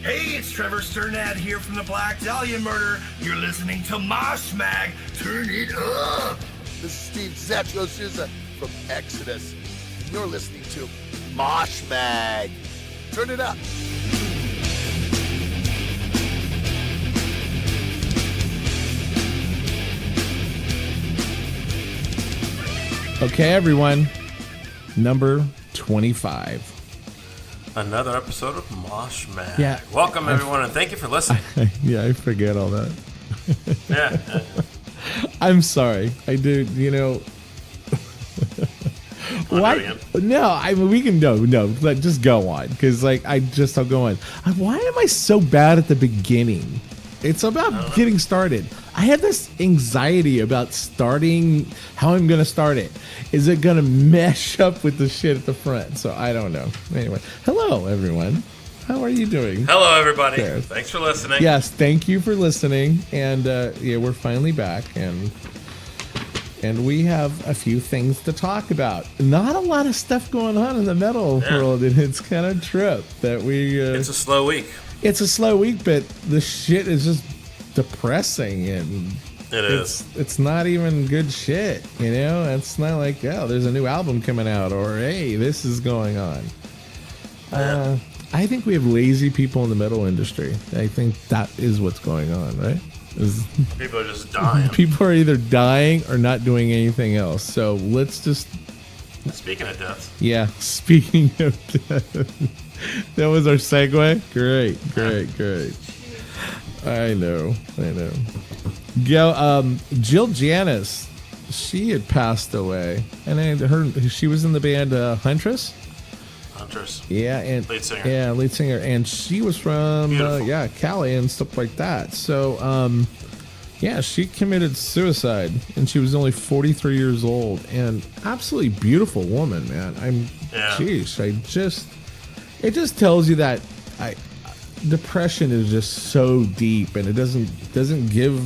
Hey, it's Trevor Sternad here from the Black Dahlia Murder. You're listening to Mosh Mag. Turn it up. This is Steve Zetro Souza from Exodus, and you're listening to Mosh Mag. Turn it up. Okay, everyone. Number 25. Another episode of Mosh Mag. Yeah. Welcome, everyone, and thank you for listening. Yeah, I forget all that. Yeah. I'm sorry. I do, you know. Why? No, I mean, we can, no, just go on. Because, like, I'll go on. Why am I so bad at the beginning? It's about getting started. I had this anxiety about starting, how I'm going to start it. Is it going to mesh up with the shit at the front? So I don't know. Anyway, hello, everyone. How are you doing? Hello, everybody. There. Thanks for listening. Yes, thank you for listening. And yeah, we're finally back. And we have a few things to talk about. Not a lot of stuff going on in the metal world. And it's kind of trip that we... it's a slow week. It's a slow week, but the shit is just depressing, and it's not even good shit, you know. It's not like, oh, there's a new album coming out, or hey, this is going on. I think we have lazy people in the metal industry. I think that is what's going on, right? People are just dying. People are either dying or not doing anything else. So let's just... Speaking of death. Yeah, speaking of death. That was our segue? Great. I know. Jill Janus, she had passed away. And I heard she was in the band Huntress. Yeah, and lead singer. Yeah, lead singer. And she was from Cali and stuff like that. So yeah, she committed suicide and she was only 43 years old, and absolutely beautiful woman, man. It just tells you that depression is just so deep, and it doesn't give,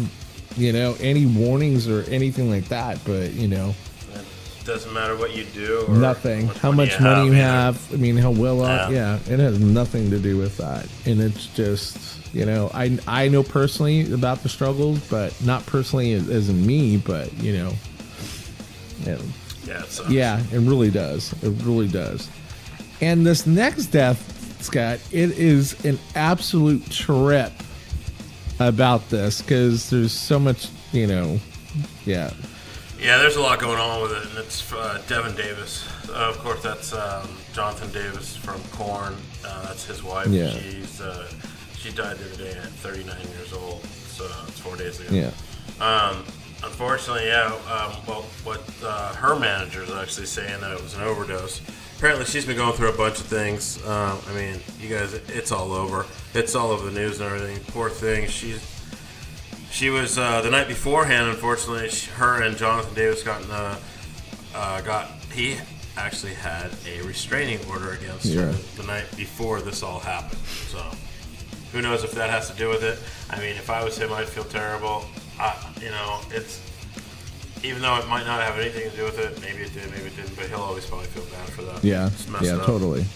you know, any warnings or anything like that. But you know, it doesn't matter what you do. Or nothing. How much money you have. I mean, how well off. Yeah, it has nothing to do with that. And it's just, you know, I know personally about the struggles, but not personally as in me, but you know, it sucks. Yeah, it really does. It really does. And this next death, Scott, it is an absolute trip about this because there's so much, you know, Yeah, there's a lot going on with it, and it's Deven Davis. Of course, that's Jonathan Davis from Korn. That's his wife. Yeah. She died the other day at 39 years old. So it's 4 days ago. Yeah. Unfortunately, what her manager is actually saying that it was an overdose. Apparently, she's been going through a bunch of things. I mean, you guys, it's all over. It's all over the news and everything. Poor thing. She was the night beforehand. Unfortunately, her and Jonathan Davis he actually had a restraining order against her the night before this all happened. So, who knows if that has to do with it? I mean, if I was him, I'd feel terrible. You know, it's. Even though it might not have anything to do with it, maybe it did, maybe it didn't, but he'll always probably feel bad for that. Yeah, totally.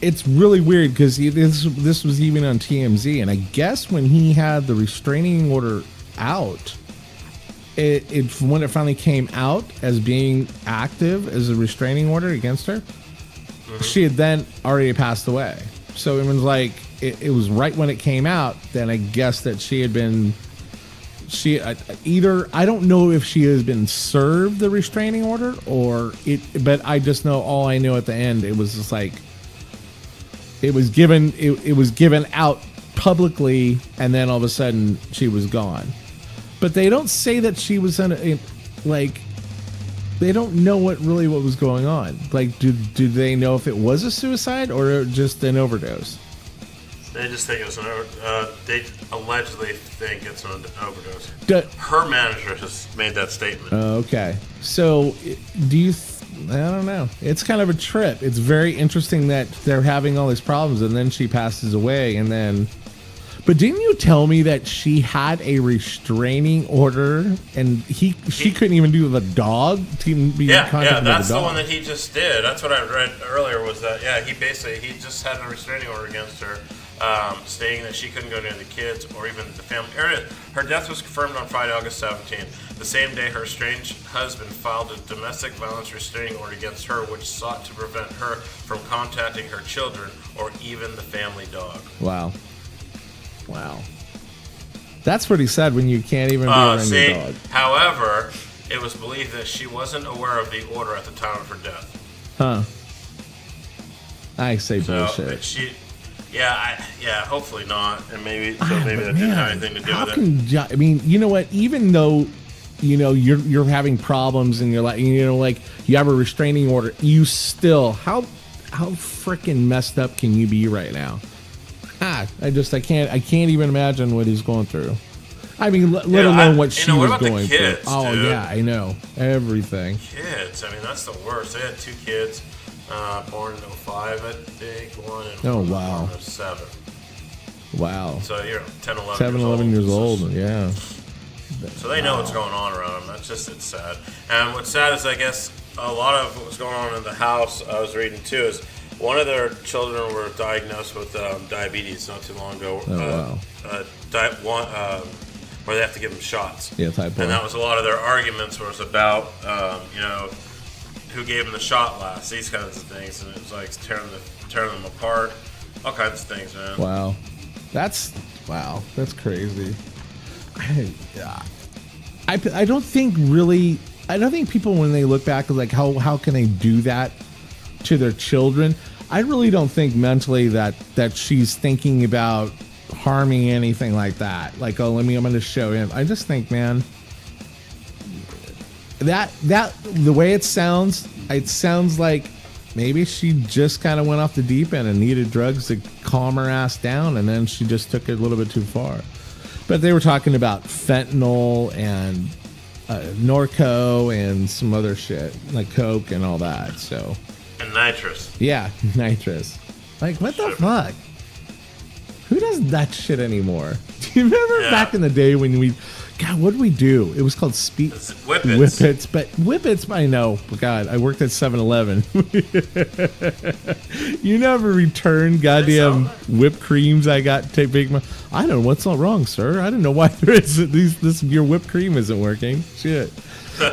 It's really weird because this was even on TMZ, and I guess when he had the restraining order out, when it finally came out as being active as a restraining order against her, she had then already passed away. So it was like it was right when it came out. Then I guess that she had been. I don't know if she has been served the restraining order but I just know all I know at the end, it was just like it was given out publicly, and then all of a sudden she was gone. But they don't say that she was they don't know what was going on. Like, do they know if it was a suicide or just an overdose? They just think it's an overdose. They allegedly think it's an overdose. Her manager has made that statement. Okay. So, I don't know. It's kind of a trip. It's very interesting that they're having all these problems, and then she passes away, and then... But didn't you tell me that she had a restraining order and she couldn't even do the dog to be contacted that's with the the one dog? that he just did. That's what I read earlier. Was that he just had a restraining order against her, stating that she couldn't go near the kids or even the family. Her death was confirmed on Friday, August 17th. The same day, her estranged husband filed a domestic violence restraining order against her, which sought to prevent her from contacting her children or even the family dog. Wow. That's what he said when you can't even be around your dog. However, it was believed that she wasn't aware of the order at the time of her death. Huh. I say bullshit. Hopefully not, and maybe that didn't have anything to do with it. I mean, you know what? Even though, you're having problems and you're like, you have a restraining order, you still how freaking messed up can you be right now? I can't even imagine what he's going through. I mean, let alone what she was going through. Oh yeah, I know everything. Kids, I mean, that's the worst. They had 2 kids. Born in 05, I think. One in wow. 07. Wow. So you're 10, 11 7, 11 years old. Yeah. So they know what's going on around them. It's sad. And what's sad is, I guess, a lot of what was going on in the house I was reading too is one of their children were diagnosed with diabetes not too long ago. Where they have to give them shots. Yeah, type 1. And that was a lot of their arguments was about, who gave him the shot last, these kinds of things, and it was like tearing them apart, all kinds of things, man. Wow, that's crazy. I don't think people when they look back is like how can they do that to their children. I really don't think mentally that she's thinking about harming anything like that. Like, I'm going to show him. I just think, man, that the way it sounds like maybe she just kind of went off the deep end and needed drugs to calm her ass down, and then she just took it a little bit too far. But they were talking about fentanyl and Norco and some other shit like coke and all that. So and nitrous. Yeah, nitrous. Like, what the fuck? Who does that shit anymore? Do you remember back in the day when God, what did we do? It was called Whippets. But Whippets, I know. God, I worked at 7-Eleven. You never returned goddamn whipped creams I got to take my... I don't know what's all wrong, sir. I don't know why there is your whipped cream isn't working. Shit.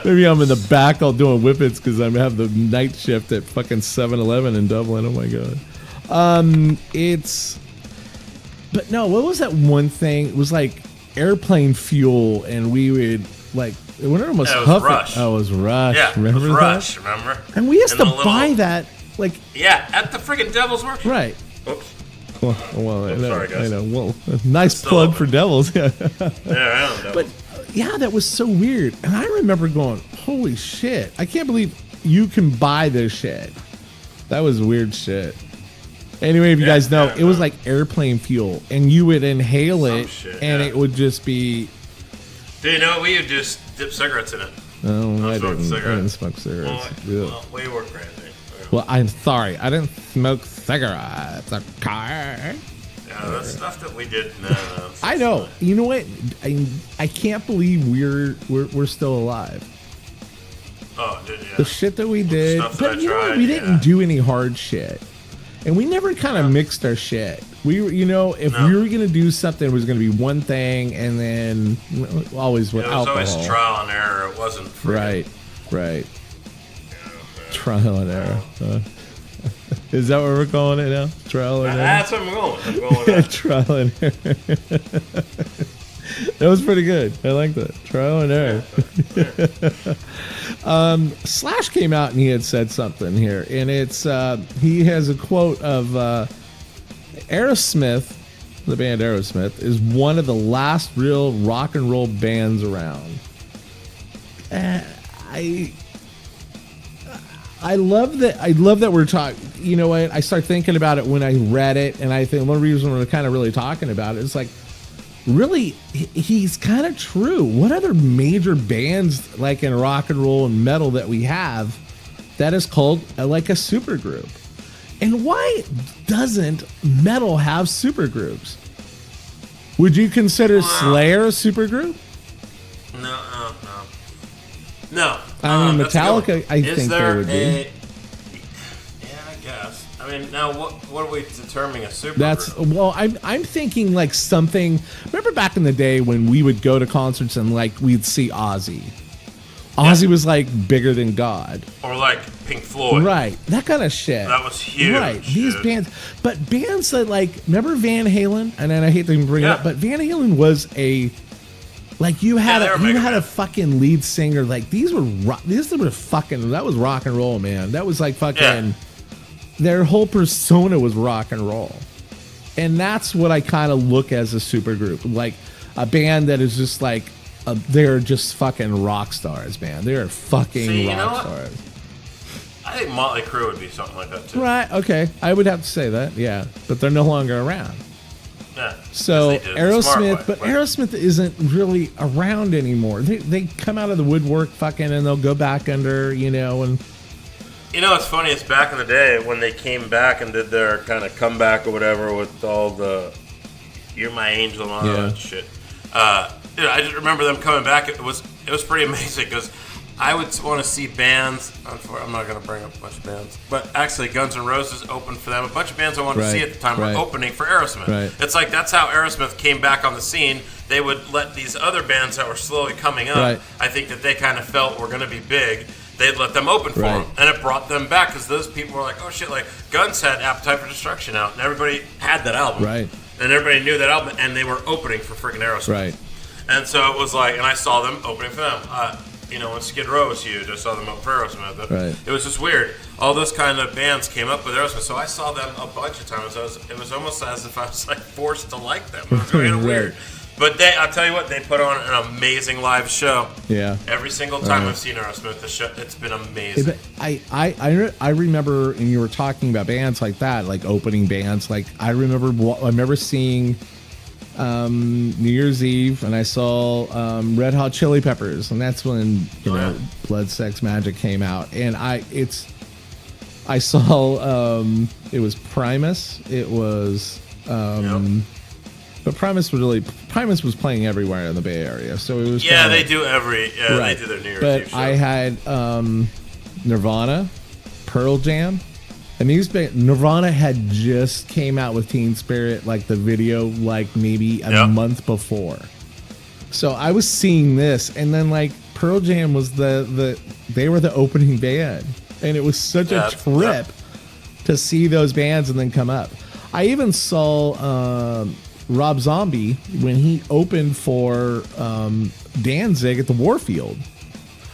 Maybe I'm in the back all doing Whippets because I have the night shift at fucking 7-Eleven in Dublin. Oh my God. But no, what was that one thing? It was like airplane fuel, and we would like when it almost huff Rush. Oh, it was Rush. Yeah, remember it was that? Rush. Remember? And we used to buy that like at the freaking Devil's Workshop. Right. Oops. Well, I know. Sorry, guys. I know. Well, nice plug for Devils. Yeah, I know. But yeah, that was so weird, and I remember going, "Holy shit! I can't believe you can buy this shit." That was weird shit. Anyway, if you guys know, it was like airplane fuel, and you would inhale it, and it would just be... Do you know, we would just dip cigarettes in it. No, I didn't smoke cigarettes. Well, we were crazy. Well, I'm sorry. I didn't smoke cigarettes. Okay. Yeah, that's stuff that we did. No, I know. Fine. You know what? I can't believe we're still alive. Oh, did you? The shit that we did. But you know what? We didn't do any hard shit. And we never kind of mixed our shit. We were, if we were going to do something, it was going to be one thing, and then always with alcohol. It was always trial and error. It wasn't free. Right. Yeah, trial and error. Is that what we're calling it now? Trial and error? That's what I'm going with. Trial and error. That was pretty good. I like that. Trial and error. Slash came out and he had said something here, and it's he has a quote of Aerosmith, the band Aerosmith, is one of the last real rock and roll bands around. I love that we're talking. You know what? I start thinking about it when I read it, and I think one reason we're kind of really talking about it is like, really, he's kind of true. What other major bands like in rock and roll and metal that we have that is called like a supergroup? And why doesn't metal have supergroups? Would you consider Slayer a supergroup? No. No. I mean, that's a good one. Metallica, I Is think there they would be. Yeah, I guess. I mean, now what are we determining a supergroup? That's well, I'm thinking like something. Remember back in the day when we would go to concerts and like we'd see Ozzy. Ozzy was like bigger than God. Or like Pink Floyd. Right. That kind of shit. That was huge. Right. These bands. But bands that like, remember Van Halen? And then I hate to even bring it up, but Van Halen was a, like you had a fucking lead singer. Like these were fucking, that was rock and roll, man. That was like fucking, their whole persona was rock and roll. And that's what I kind of look as a supergroup. Like a band that is just like, they're just fucking rock stars, man. They're fucking rock stars. I think Motley Crue would be something like that too. Right? Okay, I would have to say that. Yeah, but they're no longer around. Yeah. So Aerosmith, but Aerosmith isn't really around anymore. They come out of the woodwork, fucking, and they'll go back under, and. It's funny. It's back in the day when they came back and did their kind of comeback or whatever with all the "You're My Angel" and all that shit. I just remember them coming back. It was pretty amazing because I would want to see bands. I'm not going to bring up a bunch of bands, but actually Guns N' Roses opened for them. A bunch of bands I wanted to see at the time were opening for Aerosmith. Right. It's like that's how Aerosmith came back on the scene. They would let these other bands that were slowly coming up, I think that they kind of felt were going to be big. They'd let them open for them, and it brought them back because those people were like, oh shit, like Guns had Appetite for Destruction out, and everybody had that album. Right. And everybody knew that album, and they were opening for freaking Aerosmith. Right. And so it was like, and I saw them opening for them. When Skid Row was huge, I saw them open for Aerosmith. Right. It was just weird. All those kind of bands came up with Aerosmith, so I saw them a bunch of times. It was almost as if I was like forced to like them. It was kind of weird. But I'll tell you what, they put on an amazing live show. Yeah. Every single time I've seen Aerosmith, the show, it's been amazing. I remember, and you were talking about bands like that, like opening bands. Like I remember seeing New Year's Eve, and I saw Red Hot Chili Peppers, and that's when Blood, Sex, Magic came out, and I saw it was Primus. It was. But Primus was playing everywhere in the Bay Area, so it was. Yeah, they do they do their New Year's Eve show. I had Nirvana, Pearl Jam, and Nirvana had just came out with Teen Spirit, like the video, like maybe a month before. So I was seeing this, and then like Pearl Jam was they were the opening band, and it was such a trip to see those bands and then come up. I even saw Rob Zombie when he opened for Danzig at the Warfield.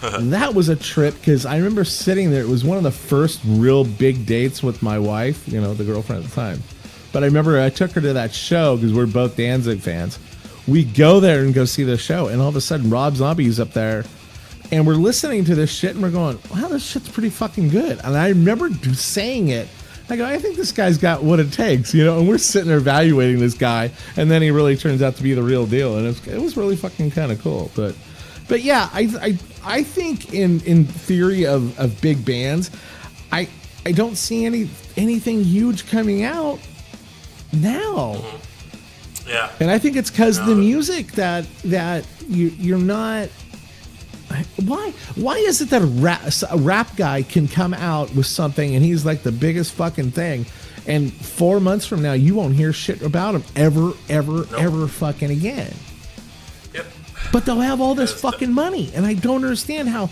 And that was a trip because I remember sitting there. It was one of the first real big dates with my wife, the girlfriend at the time. But I remember I took her to that show because we're both Danzig fans. We go there and go see the show, and all of a sudden Rob Zombie's up there, and we're listening to this shit, and we're going, wow, this shit's pretty fucking good. And I remember saying it. I go, I think this guy's got what it takes, and we're sitting there evaluating this guy, and then he really turns out to be the real deal, and it was really fucking kind of cool. But yeah, I think in theory of big bands, I don't see anything huge coming out now. Mm-hmm. Yeah, and I think it's because the music that you're not. Why is it that a rap guy can come out with something and he's like the biggest fucking thing, and 4 months from now you won't hear shit about him ever fucking again? Yep. But they'll have all this fucking money, and I don't understand how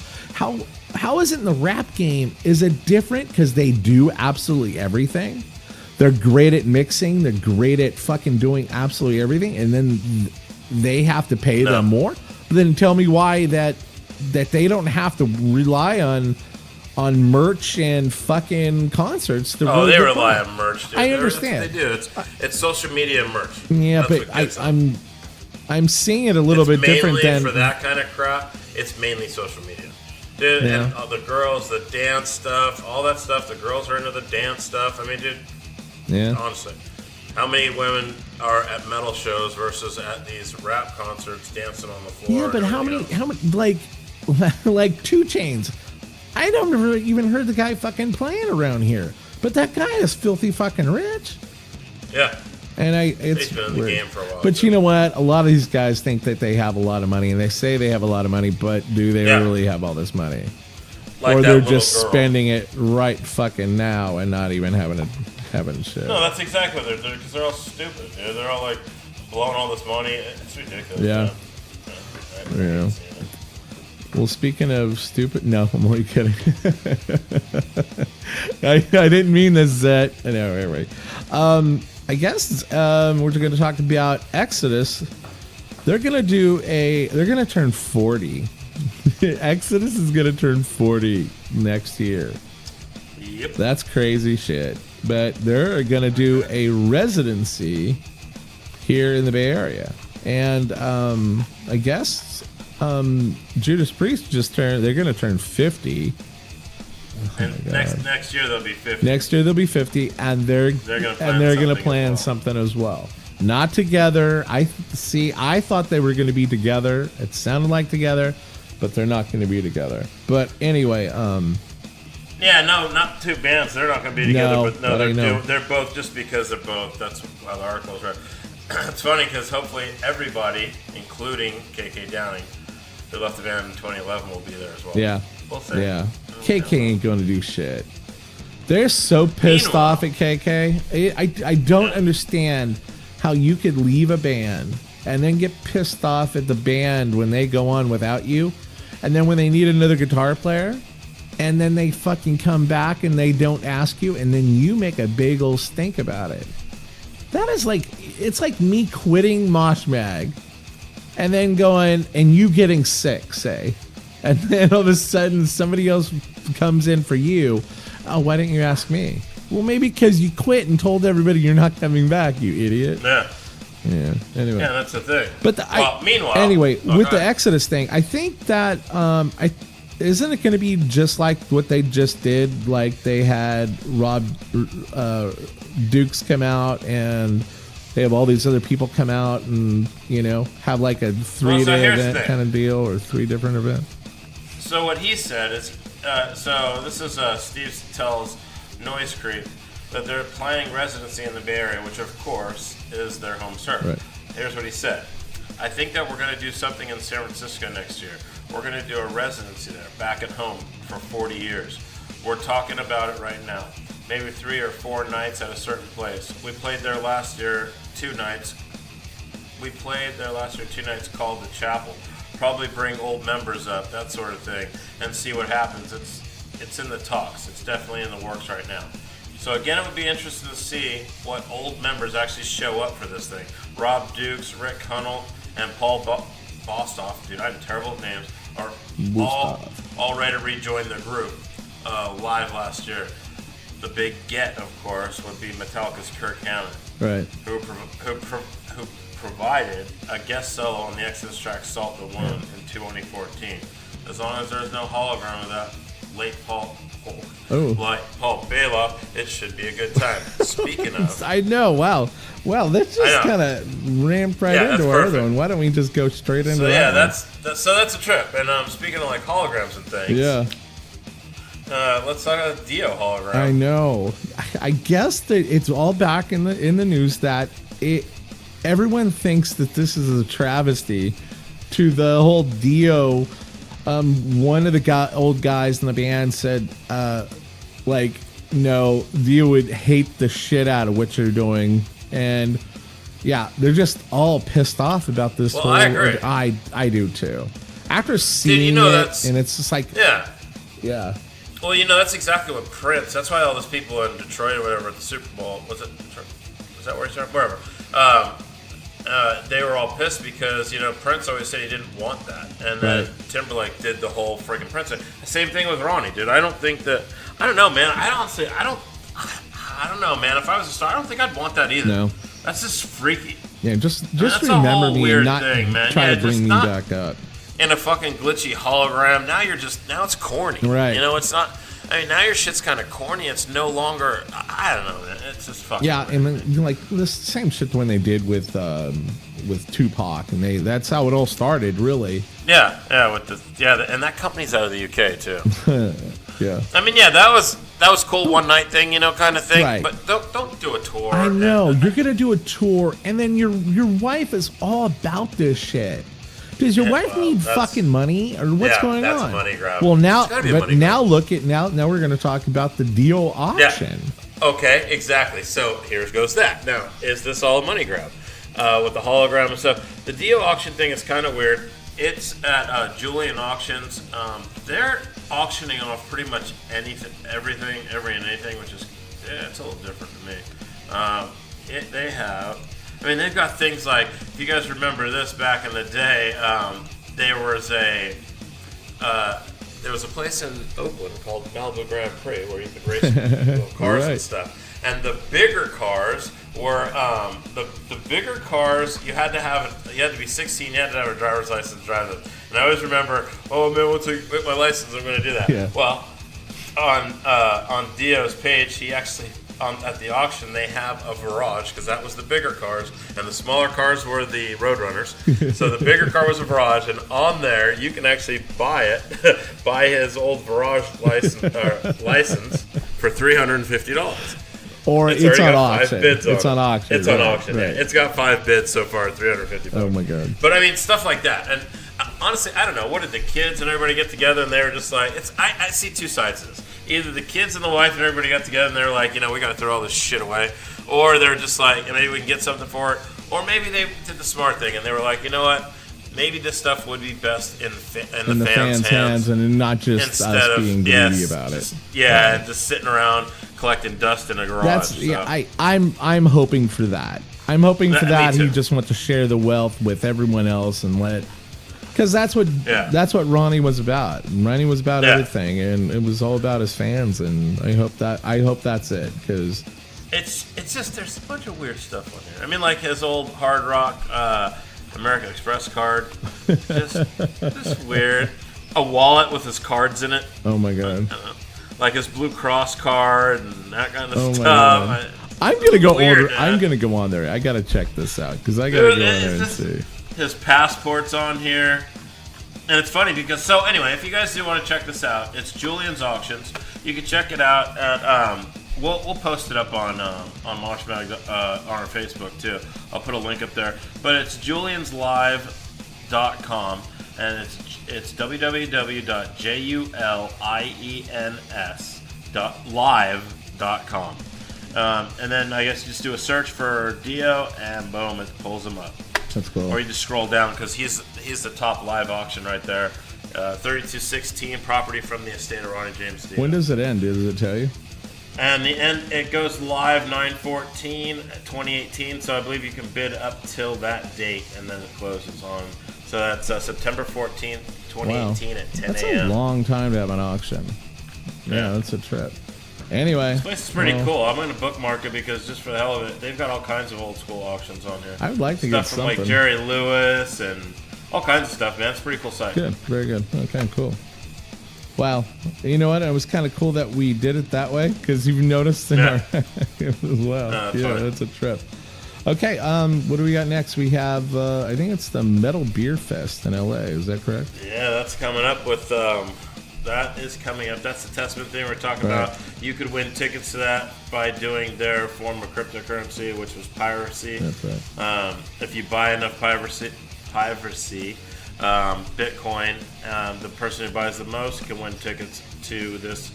is it in the rap game? Is it different because they do absolutely everything? They're great at mixing. They're great at fucking doing absolutely everything, and then they have to pay them more. But then tell me why that they don't have to rely on merch and fucking concerts. To they rely on merch. Dude. I understand. They do. It's social media merch. Yeah, that's but I'm seeing it a little bit different than for that kind of crap. It's mainly social media, dude. Yeah. And all the girls, the dance stuff, all that stuff. The girls are into the dance stuff. I mean, dude. Yeah. Honestly, how many women are at metal shows versus at these rap concerts dancing on the floor? Yeah, but how many like 2 Chainz? I don't ever even heard the guy fucking playing around here. But that guy is filthy fucking rich. Yeah. And it's He's been in the weird. game for a while. But you know what? A lot of these guys think that they have a lot of money, and they say they have a lot of money, but do they really have all this money? Like or that they're little just girl. spending it right fucking now and not even having shit. No, that's exactly what they're doing because they're all stupid. You know, they're all like blowing all this money. It's ridiculous. Yeah. Yeah. Well, speaking of stupid, no, I'm only kidding. I didn't mean this, Zet. No, anyway. I guess we're going to talk about Exodus. They're going to turn 40. Exodus is going to turn 40 next year. Yep. That's crazy shit. But they're going to do a residency here in the Bay Area. And I guess Judas Priest they're going to turn 50. And next year they'll be 50. Next year they'll be 50, and they're going to plan something as well. Not together. I thought they were going to be together. It sounded like together, but they're not going to be together. But anyway, yeah, no, not two bands. They're not going to be together. No, but no, but they're both just because they're both. That's how the article's right. It's funny because hopefully everybody, including KK Downing, who left the band in 2011, will be there as well. yeah. We'll see. Yeah. KK ain't going to do shit. They're so pissed off at KK. I don't understand how you could leave a band and then get pissed off at the band when they go on without you. And then when they need another guitar player, and then they fucking come back and they don't ask you, and then you make a big old stink about it. That is it's like me quitting Mosh Mag and then going and you getting sick, say. And then all of a sudden somebody else comes in for you. Oh, why didn't you ask me? Well, maybe because you quit and told everybody you're not coming back, you idiot. Yeah. Yeah. Anyway. Yeah, that's the thing. But meanwhile. Anyway, with the Exodus thing, I think that isn't it going to be just like what they just did? Like they had Rob Dukes come out, and they have all these other people come out, and have like a 3-day event kind of deal, or 3 different events. So what he said is, so this is Steve tells Noise Creep that they're planning residency in the Bay Area, which of course is their home turf. Right. Here's what he said. I think that we're going to do something in San Francisco next year. We're going to do a residency there, back at home, for 40 years. We're talking about it right now. Maybe 3 or 4 nights at a certain place. We played there last year 2 nights. Called the Chapel. Probably bring old members up, that sort of thing, and see what happens. It's in the talks. It's definitely in the works right now. So again, it would be interesting to see what old members actually show up for this thing. Rob Dukes, Rick Hunnell, and Paul Bostoff, dude, I have terrible names, are all ready to rejoin the group live last year. The big get, of course, would be Metallica's Kirk Hammett, Right. who provided a guest solo on the Exodus track Salt the Wound in 2014. As long as there's no hologram of that late Paul Bailoff, it should be a good time. Speaking of, I know. Wow. Well, let's just kind of ramp right into our other one. Why don't we just go straight into that? That's a trip. And speaking of like holograms and things, let's talk about Dio hologram. I know. I guess that it's all back in the news that everyone thinks that this is a travesty to the whole Dio. One of the old guys in the band said, no, Dio would hate the shit out of what you're doing. And yeah, they're just all pissed off about this. Well, I agree. I do too. After seeing it, and it's just like, yeah. Well, that's exactly what Prince. That's why all those people in Detroit or whatever at the Super Bowl was that where he started? Wherever. They were all pissed because Prince always said he didn't want that, and then Timberlake did the whole friggin' Prince thing. Same thing with Ronnie, dude. I don't know, man. I don't know, man. If I was a star, I don't think I'd want that either. No, that's just freaky. Yeah, just remember me and not try to bring me back up. In a fucking glitchy hologram. Now it's corny. Right. It's not. I mean, now your shit's kind of corny. It's no longer. I don't know, man. It's just fucking. Yeah, weird. And then, like the same shit when they did with Tupac, and that's how it all started, really. Yeah, and that company's out of the UK too. Yeah. I mean, that was that was cool one night thing, kind of thing. Right. But don't do a tour. I know you're gonna do a tour, and then your wife is all about this shit. Does your wife need fucking money, or what's going that's on? A money grab. Well, now, It's gotta be a but money now grab. look at now we're gonna talk about the Dio auction. Yeah. Okay, exactly. So here goes that. Now, is this all a money grab with the hologram and stuff? The Dio auction thing is kind of weird. It's at Julian Auctions. They're auctioning off pretty much anything, everything, anything, which is it's a little different to me. They have. I mean, they've got things like, if you guys remember this back in the day, there was a place in Oakland called Malibu Grand Prix where you could race little cars Right. and stuff. And the bigger cars were the bigger cars. You had to be 16. You had to have a driver's license to drive them. And I always remember, oh man, once I get my license, I'm going to do that. Yeah. Well, on Dio's page, he actually. At the auction, they have a Virage because that was the bigger cars, and the smaller cars were the Roadrunners. So the bigger car was a Virage, and on there you can actually buy his old Virage license for $350. Or it's already on got 5 auction. bids It's on auction. It's on right, auction. right. Yeah. It's got 5 bids so far, $350. Oh my god. But I mean, stuff like that, and honestly, I don't know. What did the kids and everybody get together and they were just like, I see two sides of this. Either the kids and the wife and everybody got together and they're like, we got to throw all this shit away, or they're just like, maybe we can get something for it, or maybe they did the smart thing and they were like, you know what, maybe this stuff would be best in the fans' hands and not just instead us of being greedy about it. and just sitting around collecting dust in a garage. I'm hoping for that. I'm hoping for Me that. too. He just wants to share the wealth with everyone else and because that's what Ronnie was about. Ronnie was about everything, and it was all about his fans. And I hope that's it, because it's just there's a bunch of weird stuff on here. I mean, like his old Hard Rock American Express card, just weird. A wallet with his cards in it. Oh my god! Like his Blue Cross card and that kind of Oh my stuff. god! I'm gonna go Weird, order. man. I'm gonna go on there. I gotta check this out because I gotta Dude, go on it's there and just- see. His passport's on here. And it's funny because, anyway, if you guys do want to check this out, it's Julian's Auctions. You can check it out at, we'll post it up on Mosh Mag, on our Facebook too. I'll put a link up there. But it's julianslive.com, and it's www.juliens.live.com. And then I guess you just do a search for Dio, and boom, it pulls him up. That's cool. Or you just scroll down because he's the top live auction right there. 3216 property from the estate of Ronnie James Dio. When does it end? Does it tell you? And the end, it goes live 9/14/2018. So I believe you can bid up till that date, and then it closes on. So that's September 14th, 2018 at 10 That's a.m. a long time to have an auction. Yeah, that's a trip. Anyway, This place is pretty cool. I'm going to bookmark it because just for the hell of it, they've got all kinds of old school auctions on here. I would like to Stuff get from something. like Jerry Lewis and all kinds of stuff, man. It's a pretty cool site. Good, very good. Okay, cool. Wow, you know what? It was kind of cool that we did it that way because you've noticed in our as well. That's Yeah, funny. that's a trip. Okay, what do we got next? We have, I think it's the Metal Beer Fest in LA. Is that correct? Yeah, that's coming up with. That is coming up. That's the Testament thing we're talking Right. about. You could win tickets to that by doing their form of cryptocurrency, which was piracy. That's right. If you buy enough piracy, Bitcoin, the person who buys the most can win tickets to this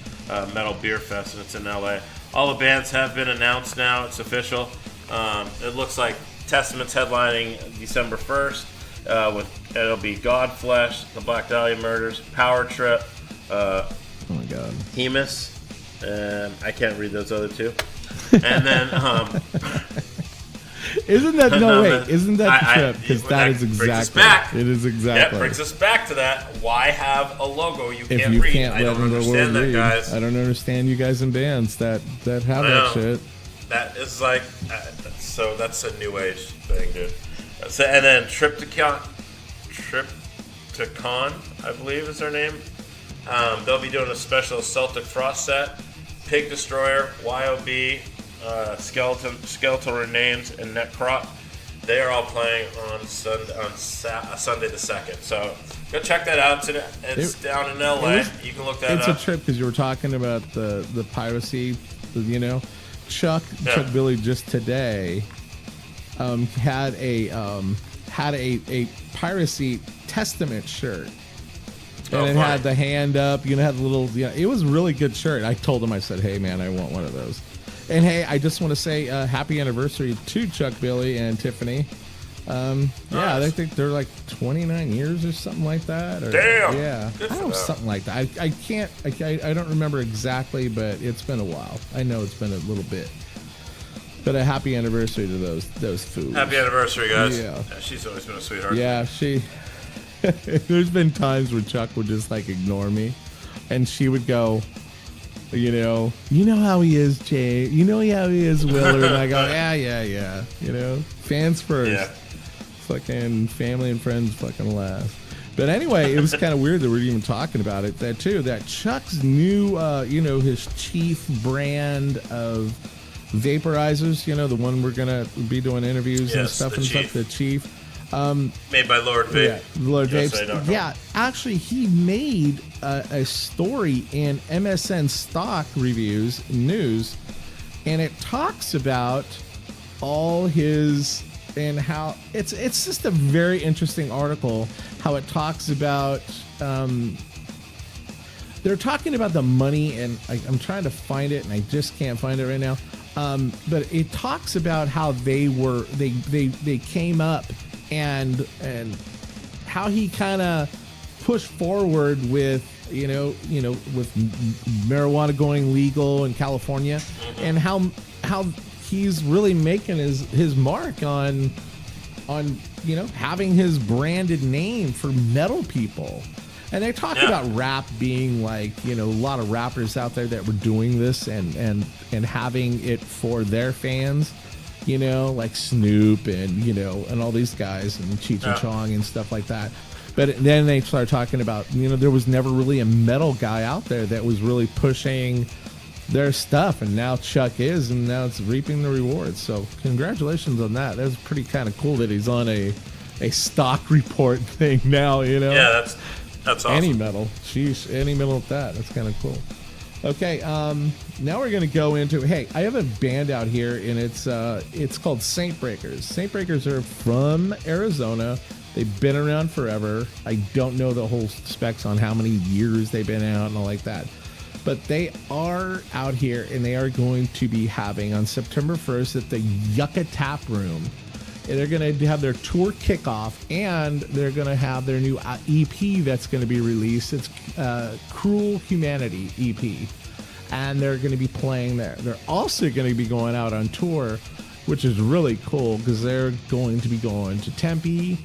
Metal Beer Fest, and it's in LA. All the bands have been announced now. It's official. It looks like Testament's headlining December 1st. It'll be Godflesh, the Black Dahlia Murders, Power Trip, Oh my god. Hemus, and I can't read those other two. And then Isn't that no wait? Isn't that the I- trip? Because that is brings us exactly. back. It is exactly. That brings us back to that. Why have a logo you If can't you read? can't I let don't the world understand that, read, guys. I don't understand you guys in bands that have I that know. shit. That is like, so that's a new age thing, dude. So, and then Triptychon, I believe is their name. They'll be doing a special Celtic Frost set, Pig Destroyer, YOB, Skeletal Remains, and Necrot. they are all playing on Sunday the 2nd. So go check that out. It's down in LA. You can look that up. It's a trip because you were talking about the piracy. Chuck Billy just today had a piracy testament shirt. And it had the hand up, had the little, it was a really good shirt. I told him, I said, hey, man, I want one of those. And hey, I just want to say happy anniversary to Chuck Billy and Tiffany. Nice. Yeah, I think they're like 29 years or something like that. Or, damn. Yeah. I don't know, something like that. I don't remember exactly, but it's been a while. I know it's been a little bit. But a happy anniversary to those fools. Happy anniversary, guys. Yeah. She's always been a sweetheart. Yeah, there's been times where Chuck would just like ignore me, and she would go, you know how he is, Jay. You know how he is, Willard. And I go, yeah. Fans first. Yeah. Fucking family and friends fucking last. But anyway, it was kind of weird that we're even talking about it. That Chuck's new, his chief brand of vaporizers. The one we're gonna be doing interviews and stuff. The chief. Made by Lord Vape. Yeah, Lord Vape. Yeah, actually, he made a story in MSN Stock Reviews News, and it talks about all his and how it's just a very interesting article. How it talks about they're talking about the money, and I'm trying to find it, and I just can't find it right now. But it talks about how they came up. And how he kind of pushed forward with with marijuana going legal in California, and how he's really making his mark on having his branded name for metal people. And they talk about rap being like a lot of rappers out there that were doing this and having it for their fans. Like Snoop and, and all these guys and Cheech and Chong and stuff like that. But then they start talking about, there was never really a metal guy out there that was really pushing their stuff. And now Chuck is, and now it's reaping the rewards. So congratulations on that. That's pretty kind of cool that he's on a stock report thing now, Yeah, that's awesome. Any metal. Sheesh, any metal at that. That's kind of cool. Okay, now we're going to go into, hey, I have a band out here, and it's called Saint Breakers. Saint Breakers are from Arizona. They've been around forever. I don't know the whole specs on how many years they've been out and all like that. But they are out here, and they are going to be having, on September 1st, at the Yucca Tap Room. They're going to have their tour kickoff, and they're going to have their new EP that's going to be released. It's Cruel Humanity EP, and they're going to be playing there. They're also going to be going out on tour, which is really cool because they're going to be going to Tempe,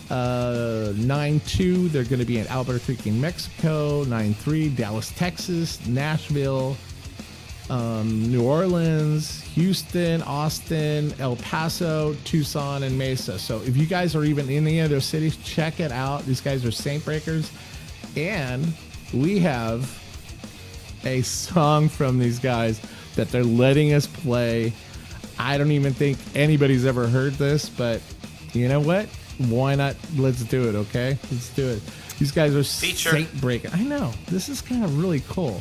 9/2. They're going to be in Albuquerque, Mexico, 9/3, Dallas, Texas, Nashville, New Orleans, Houston, Austin, El Paso, Tucson, and Mesa. So if you guys are even in any of those cities, check it out. These guys are Saint Breakers. And we have a song from these guys that they're letting us play. I don't even think anybody's ever heard this, but you know what? Why not? Let's do it, okay? Let's do it. These guys are Saint Breakers. I know. This is kind of really cool.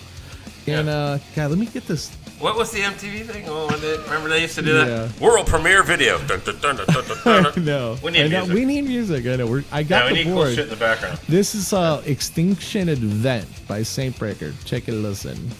And, God, let me get this. What was the MTV thing? Oh, remember they used to do that? World premiere video. Dun, dun, dun, dun, dun, dun, dun. No. We need music. We need music. I know. I got we the need board. cool shit in the background. This is Extinction Event by Saint Breaker. Check it and listen.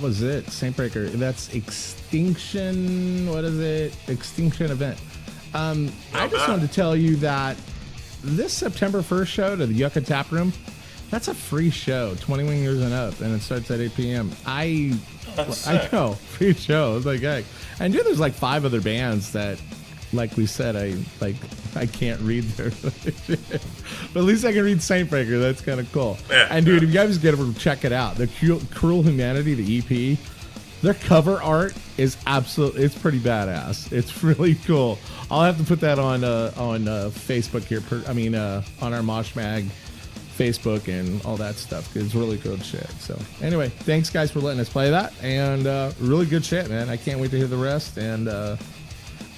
was it. Saintbreaker. That's Extinction. What is it? Extinction event. I just wanted to tell you that this September 1st show to the Yucca Tap Room, that's a free show, 21 years and up, and it starts at 8 p.m. I know, free show. It's like, heck. I knew there's like 5 other bands that, like we said, I can't read their shit. But at least I can read Saintbreaker. That's kind of cool. Yeah, and dude, if you guys get over to check it out, the Cruel Humanity, the EP, their cover art is it's pretty badass. It's really cool. I'll have to put that on Facebook here. On our Mosh Mag Facebook and all that stuff. It's really good shit. So anyway, thanks guys for letting us play that, and really good shit, man. I can't wait to hear the rest, and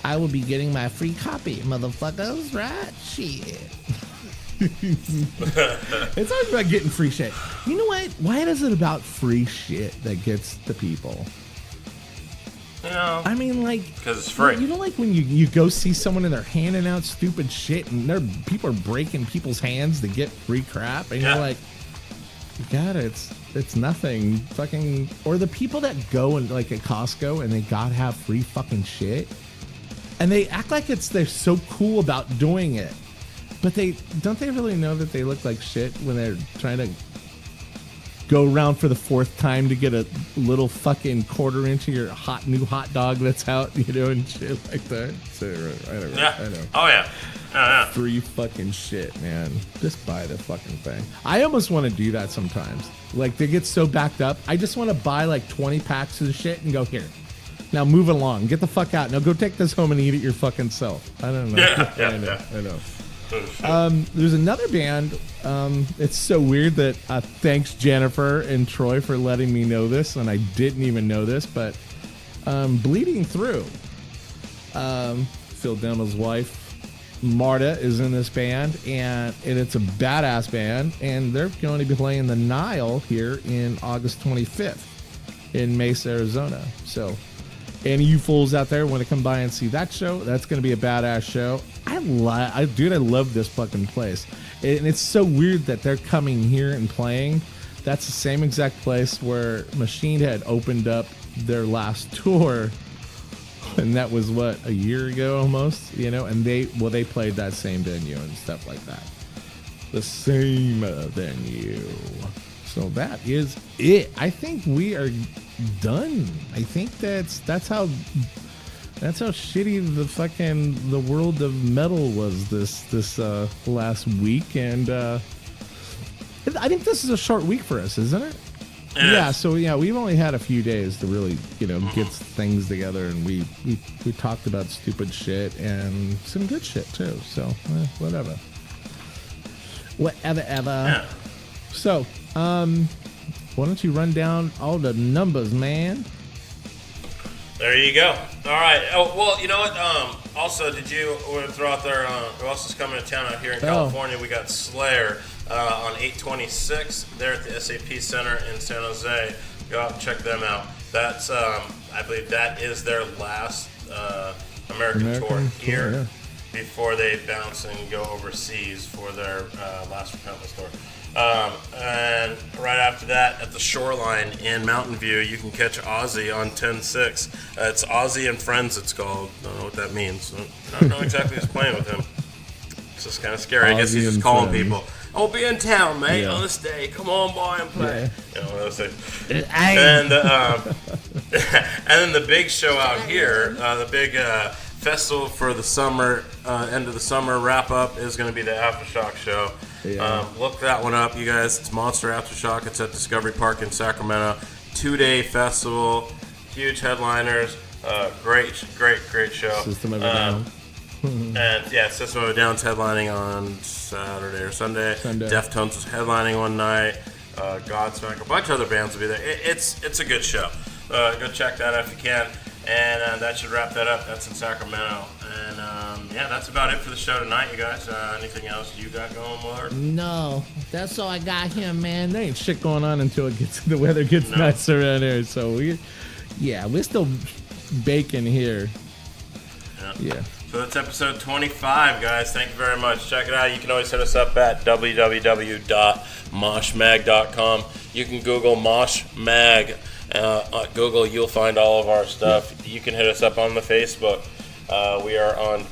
I will be getting my free copy, motherfuckers. Right? Shit. It's always about getting free shit. You know what? Why is it about free shit that gets the people? You know, I mean, like, because it's free. You know, like when you go see someone and they're handing out stupid shit, and people are breaking people's hands to get free crap, and you're like, God, it's nothing. Fucking, or the people that go and like at Costco and they gotta have free fucking shit, and they act like they're so cool about doing it. But they really know that they look like shit when they're trying to go around for the 4th time to get a little fucking quarter into your new hot dog that's out, you know, and shit like that. So, I know. Oh yeah. Free fucking shit, man. Just buy the fucking thing. I almost want to do that sometimes. Like, they get so backed up. I just want to buy like 20 packs of shit and go, here. Now move along. Get the fuck out. Now go take this home and eat it your fucking self. I don't know. I know. There's another band. It's so weird that thanks Jennifer and Troy for letting me know this, and I didn't even know this, but Bleeding Through, Phil Demo's wife Marta is in this band, and it's a badass band, and they're going to be playing the Nile here in August 25th in Mesa, Arizona. So any you fools out there want to come by and see that show, that's going to be a badass show. I love this fucking place. And it's so weird that they're coming here and playing. That's the same exact place where Machine Head opened up their last tour. And that was, a year ago almost? You know, and they played that same venue and stuff like that. The same venue. So that is it. I think we are done. I think that's how shitty the world of metal was this last week, and I think this is a short week for us, isn't it? Yeah. So we've only had a few days to really get things together, and we talked about stupid shit and some good shit too. So whatever. Yeah. So why don't you run down all the numbers, man? There you go. All right. Oh, well, you know what? Also, did you want to throw out there who else is coming to town out here in California? We got Slayer on 8/26. They're at the SAP Center in San Jose. Go out and check them out. That's, I believe that is their last American tour here before they bounce and go overseas for their last Repentless tour. And right after that, at the Shoreline in Mountain View, you can catch Ozzy on 10/6. It's Ozzy and Friends, it's called. I don't know what that means. I don't know exactly who's playing with him. It's just kind of scary. I guess he's just calling people. I'll be in town, mate, on this day. Come on by and play. You know, what I say. And then the big show out here, the big festival for the summer, end of the summer wrap up is going to be the Aftershock show. Yeah. Look that one up, you guys. It's Monster Aftershock. It's at Discovery Park in Sacramento. 2-day festival. Huge headliners. Great show. System of a Down. And System of a Down's headlining on Saturday or Sunday. Deftones is headlining one night. Godsmack, a bunch of other bands will be there. It's a good show. Go check that out if you can. And that should wrap that up. That's in Sacramento. And that's about it for the show tonight, you guys. Anything else you got going, Willard? No, that's all I got here, man. There ain't shit going on until the weather gets nice around here. So we're still baking here. Yeah. So that's episode 25, guys. Thank you very much. Check it out. You can always hit us up at www.moshmag.com. You can Google Mosh Mag Google, you'll find all of our stuff. You can hit us up on the Facebook. We are on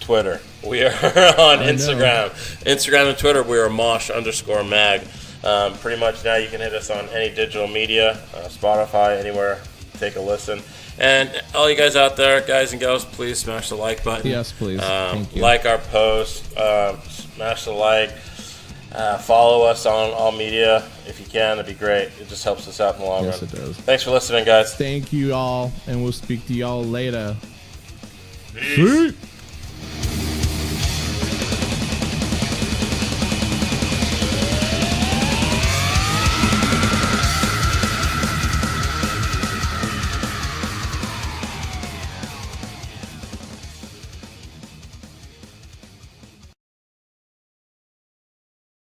Twitter. We are on Instagram. Instagram and Twitter, we are Mosh_Mag. Pretty much now you can hit us on any digital media, Spotify, anywhere. Take a listen. And all you guys out there, guys and gals, please smash the like button. Yes, please. Thank you. Like our post. Smash the like. Follow us on all media if you can. It'd be great. It just helps us out in the long run. Yes, it does. Thanks for listening, guys. Thank you all, and we'll speak to y'all later. Peace. Peace.